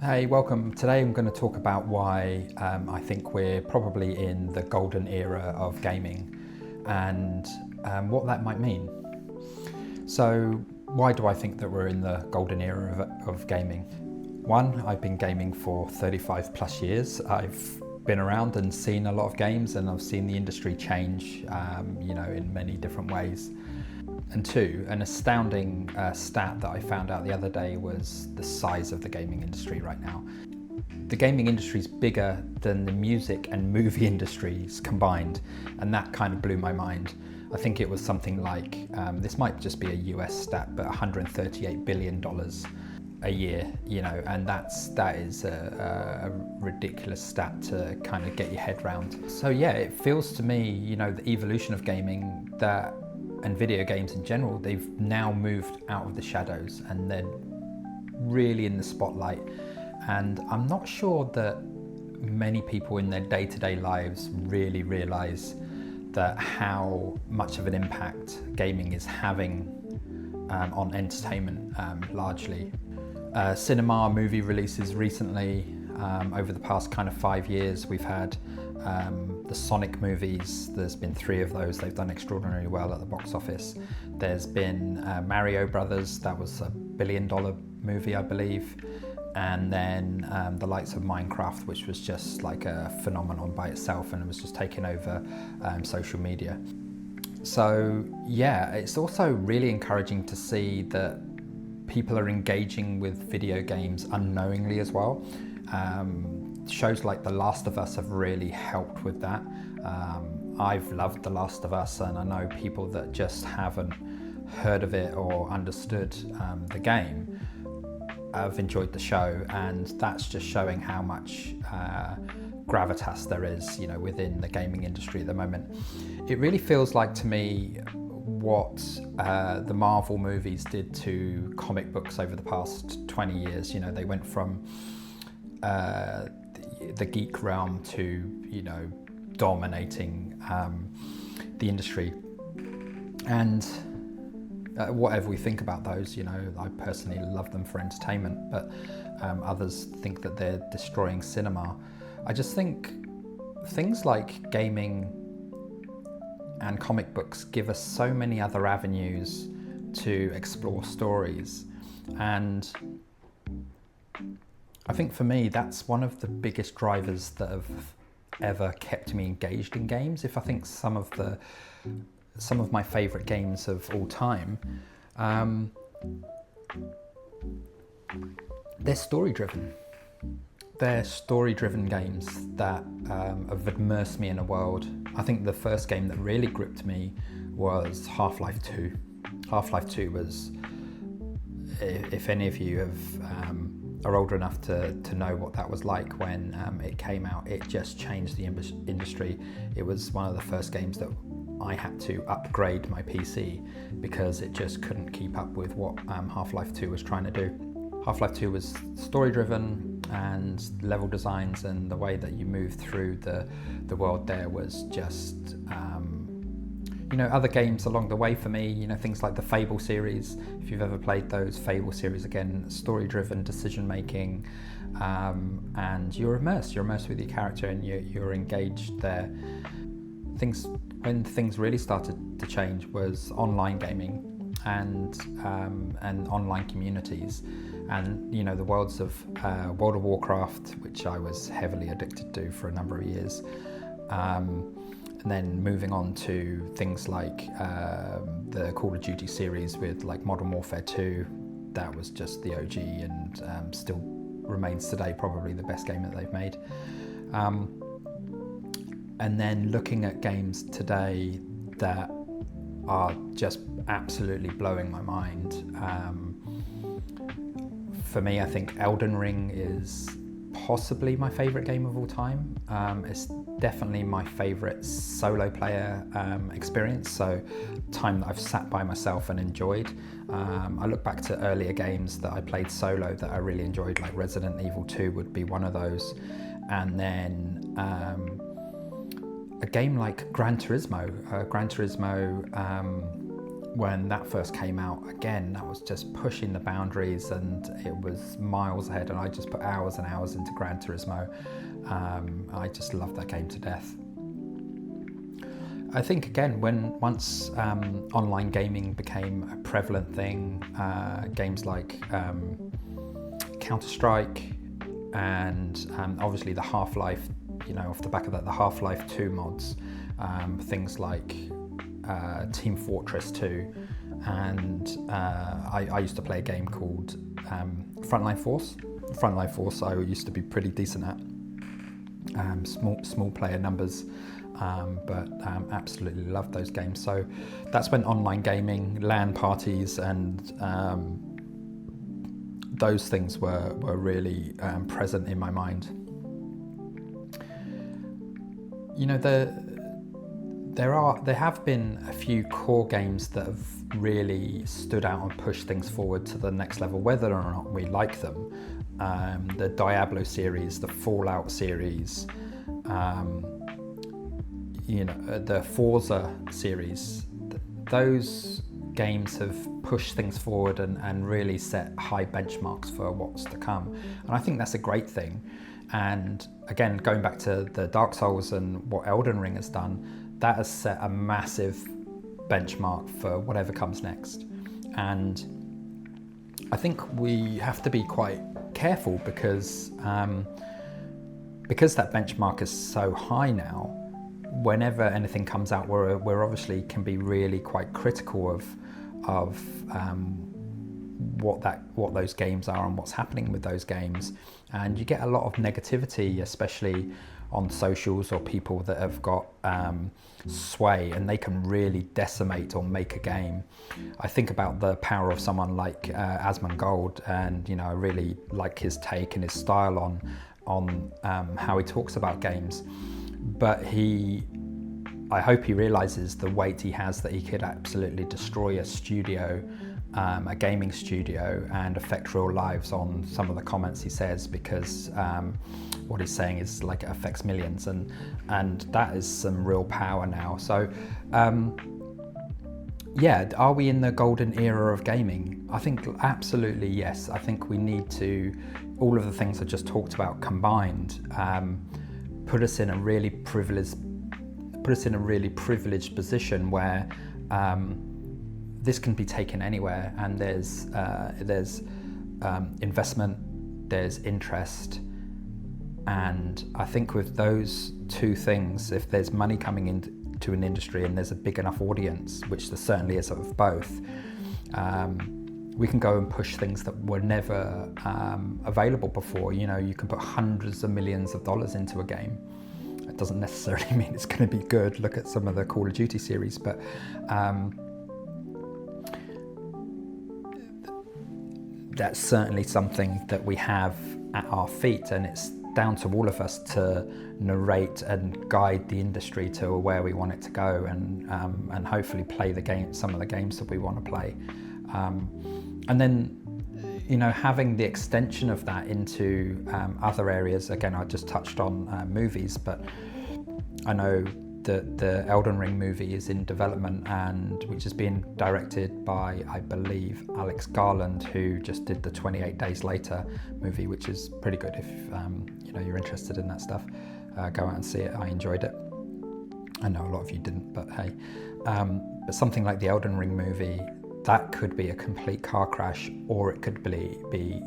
Hey, welcome. Today I'm going to talk about why I think we're probably in the golden era of gaming and what that might mean. So, why do I think that we're in the golden era of gaming? One, I've been gaming for 35 plus years. I've been around and seen a lot of games, and I've seen the industry change, in many different ways. And two, an astounding stat that I found out the other day was the size of the gaming industry right now. The gaming industry is bigger than the music and movie industries combined, and that kind of blew my mind. I think it was something like, this might just be a US stat, but $138 billion a year, and that is a ridiculous stat to kind of get your head around. So yeah, it feels to me, the evolution of gaming and video games in general, they've now moved out of the shadows and they're really in the spotlight. And I'm not sure that many people in their day-to-day lives really realize that how much of an impact gaming is having on entertainment largely. Cinema movie releases recently, over the past kind of 5 years, we've had the Sonic movies. There's been 3 of those. They've done extraordinarily well at the box office. There's been Mario Brothers. That was $1 billion movie, I believe. And then the likes of Minecraft, which was just like a phenomenon by itself, and it was just taking over social media. So yeah, it's also really encouraging to see that people are engaging with video games unknowingly as well. Shows like The Last of Us have really helped with that. I've loved The Last of Us, and I know people that just haven't heard of it or understood the game have enjoyed the show, and that's just showing how much gravitas there is, within the gaming industry at the moment. It really feels like to me what the Marvel movies did to comic books over the past 20 years. They went from the geek realm to, dominating the industry. And whatever we think about those, I personally love them for entertainment, but others think that they're destroying cinema. I just think things like gaming and comic books give us so many other avenues to explore stories. And I think for me, that's one of the biggest drivers that have ever kept me engaged in games. If I think some of my favourite games of all time, they're story-driven. They're story-driven games that have immersed me in a world. I think the first game that really gripped me was Half-Life 2. Half-Life 2 was, if any of you are old enough to know what that was like when it came out, it just changed the industry. It was one of the first games that I had to upgrade my PC because it just couldn't keep up with what Half-Life 2 was trying to do. Half-Life 2 was story-driven, and level designs and the way that you moved through the world there was just, other games along the way for me, things like the Fable series. If you've ever played those, Fable series, again, story-driven decision-making, and you're immersed with your character and you're engaged there. When things really started to change was online gaming and online communities, and the worlds of World of Warcraft, which I was heavily addicted to for a number of years, and then moving on to things like the Call of Duty series with like Modern Warfare 2. That was just the OG, and still remains today probably the best game that they've made. And then looking at games today that are just absolutely blowing my mind. For me, I think Elden Ring is possibly my favourite game of all time. It's definitely my favourite solo player experience, so time that I've sat by myself and enjoyed. I look back to earlier games that I played solo that I really enjoyed, like Resident Evil 2 would be one of those. And then a game like Gran Turismo when that first came out, again, that was just pushing the boundaries, and it was miles ahead, and I just put hours and hours into Gran Turismo. I just loved that game to death. I think again, once online gaming became a prevalent thing, games like Counter-Strike and obviously the Half-Life, off the back of that, the Half-Life 2 mods, things like Team Fortress 2, and I used to play a game called Frontline Force. Frontline Force I used to be pretty decent at, small player numbers, but absolutely loved those games. So that's when online gaming, LAN parties, and those things were really present in my mind. There have been a few core games that have really stood out and pushed things forward to the next level, whether or not we like them. The Diablo series, the Fallout series, the Forza series. Those games have pushed things forward and really set high benchmarks for what's to come. And I think that's a great thing. And again, going back to the Dark Souls and what Elden Ring has done, that has set a massive benchmark for whatever comes next. And I think we have to be quite careful because that benchmark is so high now. Whenever anything comes out, we're obviously can be really quite critical of what those games are and what's happening with those games, and you get a lot of negativity, especially on socials, or people that have got sway, and they can really decimate or make a game. I think about the power of someone like Asmongold, and I really like his take and his style on how he talks about games. But I hope he realizes the weight he has, that he could absolutely destroy a studio, a gaming studio, and affect real lives on some of the comments he says, because what he's saying is like it affects millions, and that is some real power now. So are we in the golden era of gaming? I think absolutely yes. I think we need to, all of the things I just talked about combined, put us in a really privileged position where this can be taken anywhere, and there's investment, there's interest, and I think with those two things, if there's money coming into an industry and there's a big enough audience, which there certainly is of both, we can go and push things that were never available before. You can put hundreds of millions of dollars into a game. It doesn't necessarily mean it's going to be good. Look at some of the Call of Duty series, but that's certainly something that we have at our feet, and it's down to all of us to narrate and guide the industry to where we want it to go, and hopefully play some of the games that we want to play. And then, having the extension of that into other areas. Again, I just touched on movies, but I know that the Elden Ring movie is in development, and which is being directed by, I believe, Alex Garland, who just did the 28 Days Later movie, which is pretty good. If you're interested in that stuff, go out and see it. I enjoyed it. I know a lot of you didn't, but hey. But something like the Elden Ring movie, that could be a complete car crash, or it could be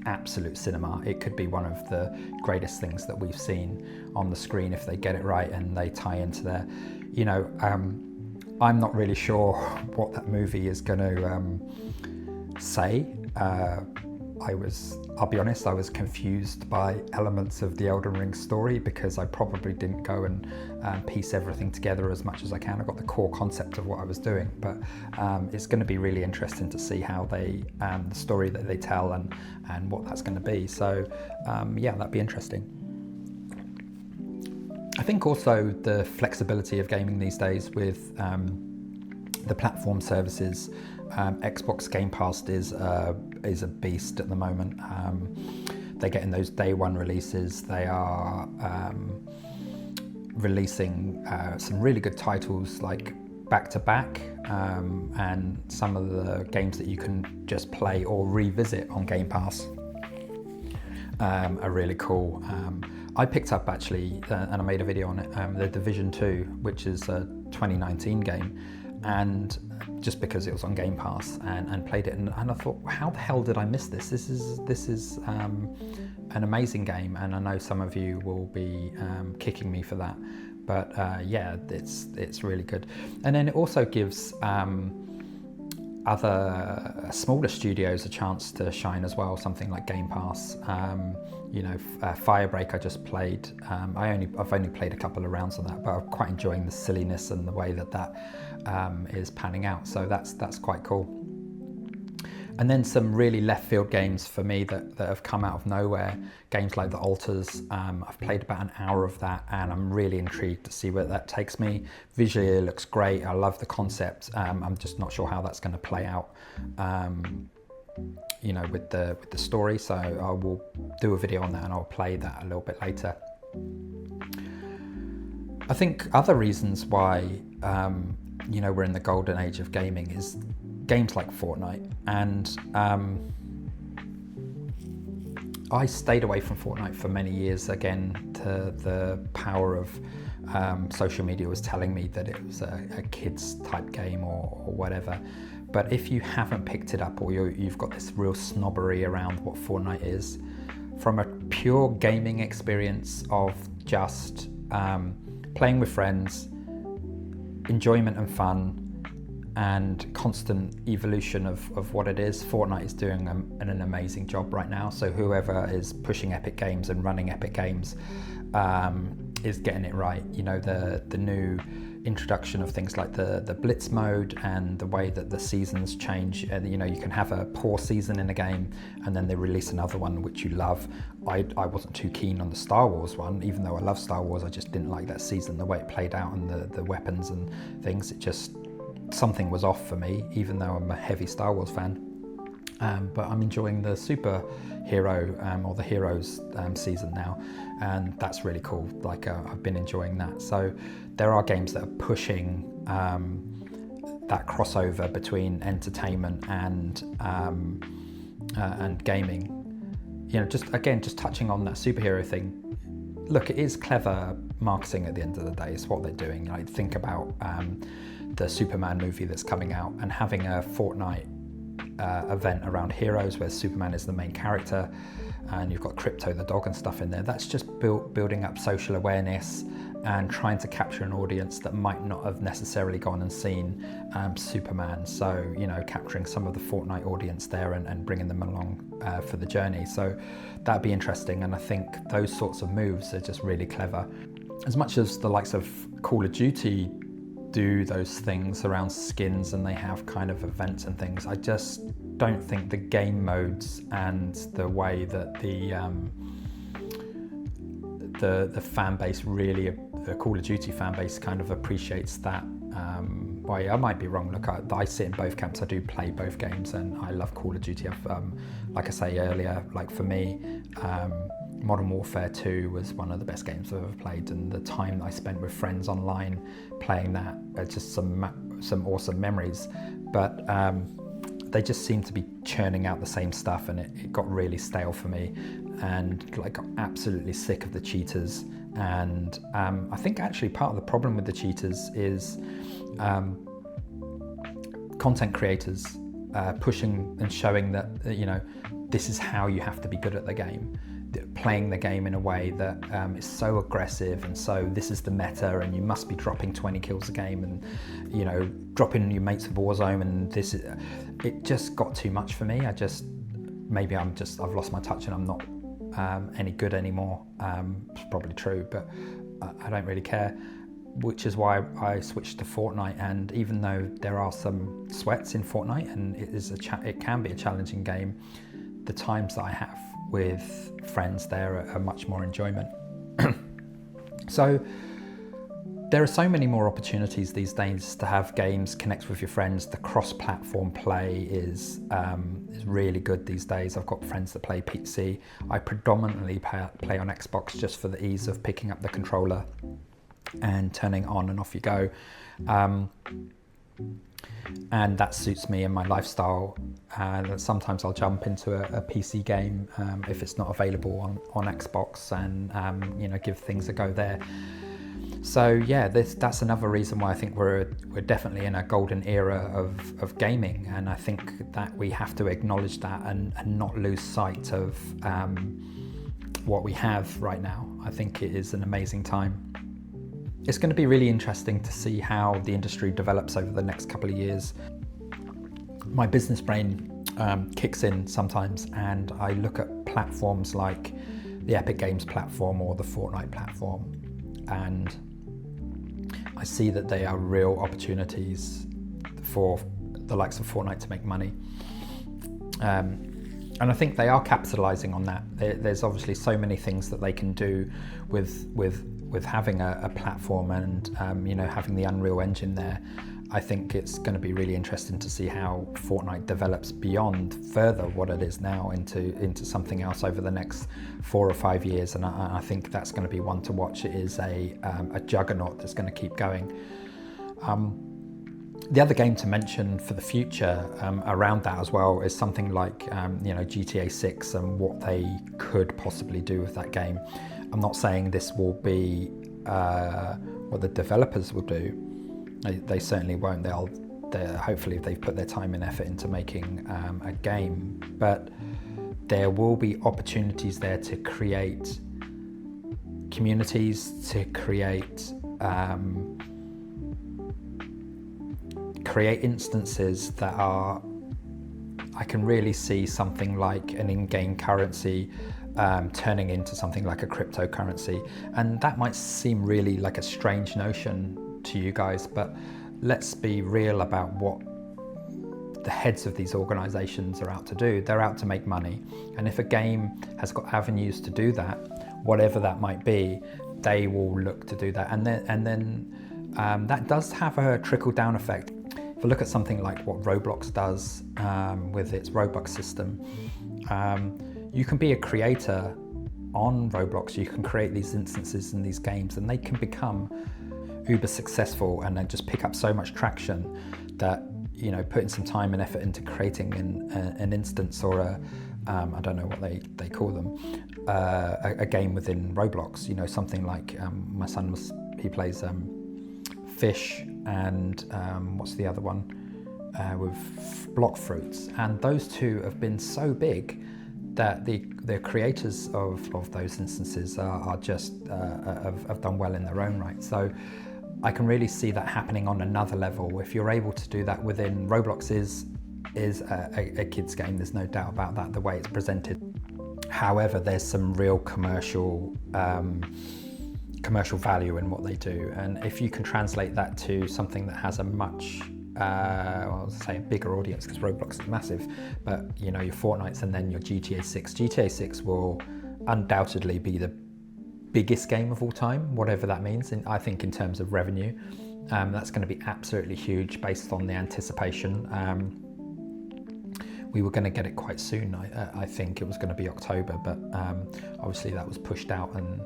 absolute cinema. It could be one of the greatest things that we've seen on the screen if they get it right and they tie into their, I'm not really sure what that movie is going to say. I'll be honest, I was confused by elements of the Elden Ring story, because I probably didn't go and piece everything together as much as I can. I got the core concept of what I was doing, but it's going to be really interesting to see how the story that they tell and what that's going to be. So that'd be interesting. I think also the flexibility of gaming these days with the platform services. Xbox Game Pass is a beast at the moment. They're getting those day one releases. They are releasing some really good titles like back to back, and some of the games that you can just play or revisit on Game Pass are really cool. I picked up actually, and I made a video on it, The Division 2, which is a 2019 game, and just because it was on Game Pass, and played it, and I thought, how the hell did I miss this? This is an amazing game, and I know some of you will be kicking me for that, but yeah, it's really good. And then it also gives other smaller studios a chance to shine as well, something like Game Pass. Firebreak I just played. I've only played a couple of rounds of that, but I'm quite enjoying the silliness and the way that is panning out. So that's quite cool. And then some really left field games for me that have come out of nowhere. Games like The Alters. I've played about an hour of that, and I'm really intrigued to see where that takes me. Visually, it looks great. I love the concept. I'm just not sure how that's going to play out, with the story. So I will do a video on that, and I'll play that a little bit later. I think other reasons why we're in the golden age of gaming is games like Fortnite, and I stayed away from Fortnite for many years. Again, the power of social media was telling me that it was a kids type game or whatever. But if you haven't picked it up, or you've got this real snobbery around what Fortnite is, from a pure gaming experience of just playing with friends, enjoyment and fun, and constant evolution of what it is, Fortnite is doing an amazing job right now. So whoever is pushing Epic Games and running Epic Games is getting it right. The new introduction of things like the blitz mode, and the way that the seasons change, and you can have a poor season in a game and then they release another one which you love. I wasn't too keen on the Star Wars one, even though I love Star Wars. I just didn't like that season, the way it played out, and the weapons and things. It just, something was off for me, even though I'm a heavy Star Wars fan. But I'm enjoying the superhero or the heroes season now, and that's really cool. I've been enjoying that. So there are games that are pushing that crossover between entertainment and gaming. Just touching on that superhero thing. Look, it is clever marketing at the end of the day. It's what they're doing. Think about the Superman movie that's coming out, and having a Fortnite event around heroes where Superman is the main character, and you've got Crypto the dog and stuff in there. That's just building up social awareness and trying to capture an audience that might not have necessarily gone and seen Superman. So capturing some of the Fortnite audience there and bringing them along for the journey. So that'd be interesting, and I think those sorts of moves are just really clever. As much as the likes of Call of Duty do those things around skins, and they have kind of events and things, I just don't think the game modes and the way that the fan base really, the Call of Duty fan base kind of appreciates that. I might be wrong. Look, I sit in both camps. I do play both games, and I love Call of Duty. Like I say earlier, for me, Modern Warfare 2 was one of the best games I've ever played, and the time I spent with friends online playing that are just some awesome memories. But they just seem to be churning out the same stuff, and it got really stale for me, and got absolutely sick of the cheaters. And I think actually part of the problem with the cheaters is content creators pushing and showing that this is how you have to be good at the game, playing the game in a way that is so aggressive, and so this is the meta, and you must be dropping 20 kills a game, and dropping your mates with Warzone, and it just got too much for me. I've lost my touch and I'm not any good anymore. It's probably true, but I don't really care, which is why I switched to Fortnite. And even though there are some sweats in Fortnite, and it can be a challenging game, the times that I have with friends there are much more enjoyment. So there are so many more opportunities these days to have games, connect with your friends. The cross-platform play is really good these days. I've got friends that play PC. I predominantly play on Xbox just for the ease of picking up the controller and turning it on and off you go. And that suits me and my lifestyle. Sometimes I'll jump into a PC game if it's not available on Xbox, and give things a go there. So yeah, that's another reason why I think we're definitely in a golden era of gaming, and I think that we have to acknowledge that and not lose sight of what we have right now. I think it is an amazing time. It's going to be really interesting to see how the industry develops over the next couple of years. My business brain kicks in sometimes, and I look at platforms like the Epic Games platform or the Fortnite platform, and I see that they are real opportunities for the likes of Fortnite to make money. And I think they are capitalizing on that. There's obviously so many things that they can do with having a platform and having the Unreal Engine there. I think it's going to be really interesting to see how Fortnite develops beyond further what it is now into something else over the next 4 or 5 years, and I think that's going to be one to watch. It is a juggernaut that's going to keep going. The other game to mention for the future around that as well is something like GTA 6 and what they could possibly do with that game. I'm not saying this will be what the developers will do. They certainly won't. Hopefully they've put their time and effort into making a game, but there will be opportunities there to create communities, to create instances that are, I can really see something like an in-game currency turning into something like a cryptocurrency. And that might seem really like a strange notion to you guys, but let's be real about what the heads of these organizations are out to do. They're out to make money, and if a game has got avenues to do that, whatever that might be, they will look to do that, and then that does have a trickle-down effect. If you look at something like what Roblox does with its Robux system, you can be a creator on Roblox. You can create these instances in these games, and they can become uber successful and then just pick up so much traction that, putting some time and effort into creating an instance or I don't know what they call them, a game within Roblox, something like my son he plays Fish and what's the other one with block fruits, and those two have been so big that the creators of those instances are just have done well in their own right. So I can really see that happening on another level. If you're able to do that within Roblox is a kid's game, there's no doubt about that, the way it's presented. However, there's some real commercial value in what they do, and if you can translate that to something that has a much a bigger audience, because Roblox is massive, but your Fortnites and then your GTA 6. GTA 6 will undoubtedly be the biggest game of all time, whatever that means. And I think in terms of revenue, that's going to be absolutely huge based on the anticipation. We were going to get it quite soon. I think it was going to be October, but obviously that was pushed out, and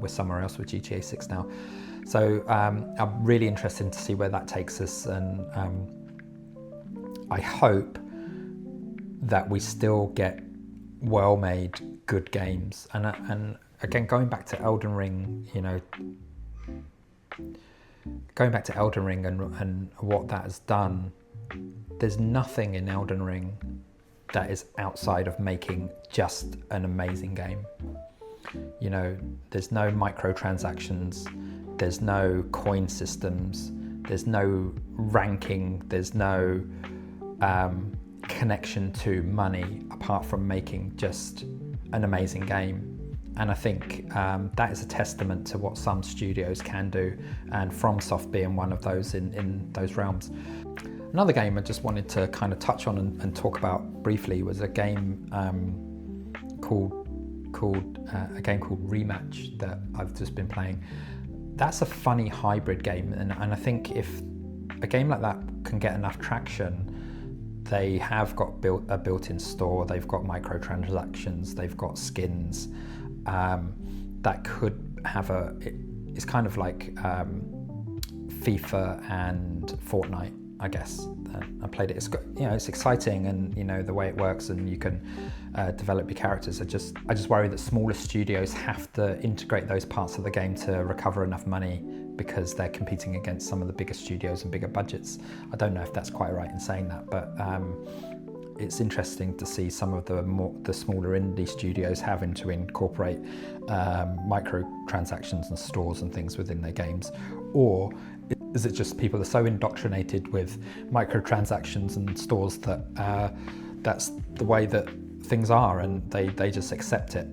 we're somewhere else with GTA 6 now. So I'm really interested to see where that takes us, and I hope that we still get well-made, good games. And again, going back to Elden Ring, and what that has done, there's nothing in Elden Ring that is outside of making just an amazing game. There's no microtransactions, there's no coin systems, there's no ranking, there's no connection to money apart from making just an amazing game. And I think that is a testament to what some studios can do, and FromSoft being one of those in those realms. Another game I just wanted to kind of touch on and talk about briefly was a game called Rematch that I've just been playing. That's a funny hybrid game, and I think if a game like that can get enough traction, they have got a built-in store, they've got microtransactions, they've got skins, that could have it's kind of like FIFA and Fortnite, I guess. I played it. It's got, it's exciting, and the way it works, and you can develop your characters. I just worry that smaller studios have to integrate those parts of the game to recover enough money, because they're competing against some of the bigger studios and bigger budgets. I don't know if that's quite right in saying that, but it's interesting to see some of the smaller indie studios having to incorporate microtransactions and stores and things within their games. Or is it just people are so indoctrinated with microtransactions and stores that that's the way that things are, and they just accept it?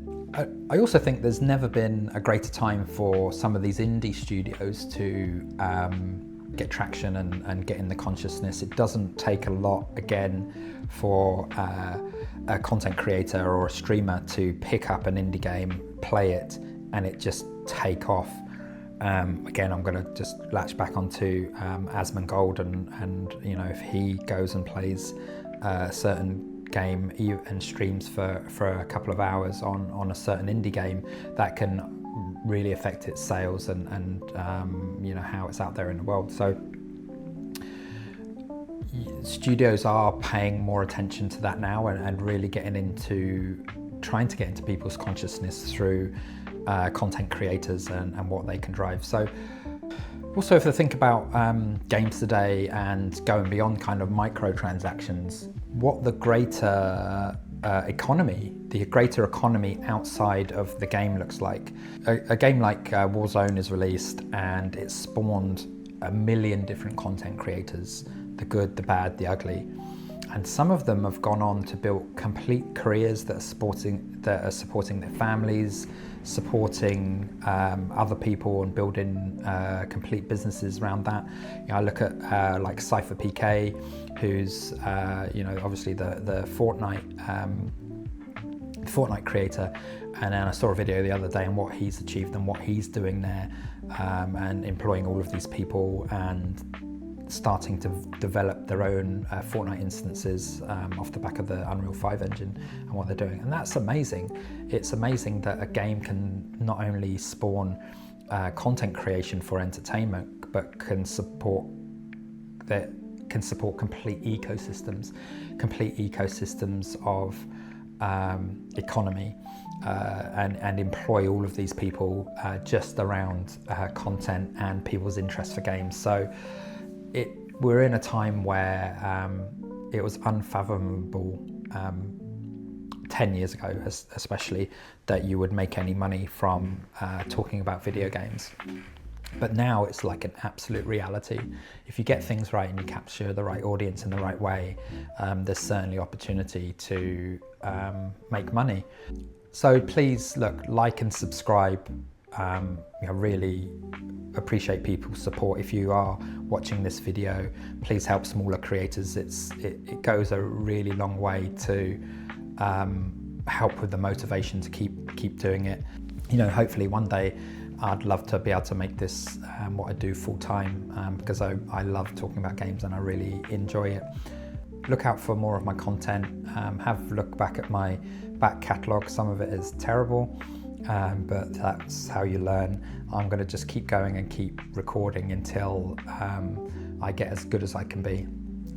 I also think there's never been a greater time for some of these indie studios to get traction and get in the consciousness. It doesn't take a lot, again, for a content creator or a streamer to pick up an indie game, play it, and it just take off. Again, I'm going to just latch back onto Asmongold, and if he goes and plays a certain game and streams for a couple of hours on a certain indie game, that can really affect its sales and how it's out there in the world. So studios are paying more attention to that now, and really trying to get into people's consciousness through content creators and what they can drive. So also, if I think about games today and going beyond kind of microtransactions, what the greater economy outside of the game looks like. A game like Warzone is released, and it's spawned 1 million different content creators, the good, the bad, the ugly. And some of them have gone on to build complete careers that are supporting their families, supporting other people, and building complete businesses around that. I look at like Cypher PK, who's obviously the Fortnite creator, and then I saw a video the other day on what he's achieved and what he's doing there, and employing all of these people and starting to develop their own Fortnite instances off the back of the Unreal 5 engine and what they're doing. And that's amazing. It's amazing that a game can not only spawn content creation for entertainment, but can support complete ecosystems of economy, and employ all of these people just around content and people's interest for games. So we're in a time where it was unfathomable 10 years ago, especially, that you would make any money from talking about video games. But now it's like an absolute reality. If you get things right and you capture the right audience in the right way, there's certainly opportunity to make money. So please like and subscribe. Really appreciate people's support. If you are watching this video, please help smaller creators. It goes a really long way to help with the motivation to keep doing it. Hopefully one day I'd love to be able to make this what I do full time, because I love talking about games and I really enjoy it. Look out for more of my content. Have a look back at my back catalogue. Some of it is terrible, but that's how you learn. I'm going to just keep going and keep recording until I get as good as I can be.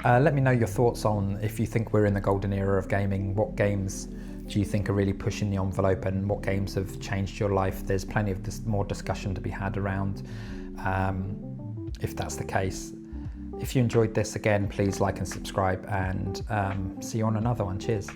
Let me know your thoughts on if you think we're in the golden era of gaming. What games do you think are really pushing the envelope, and what games have changed your life? There's plenty of more discussion to be had around if that's the case. If you enjoyed this, again, please like and subscribe, and see you on another one. Cheers.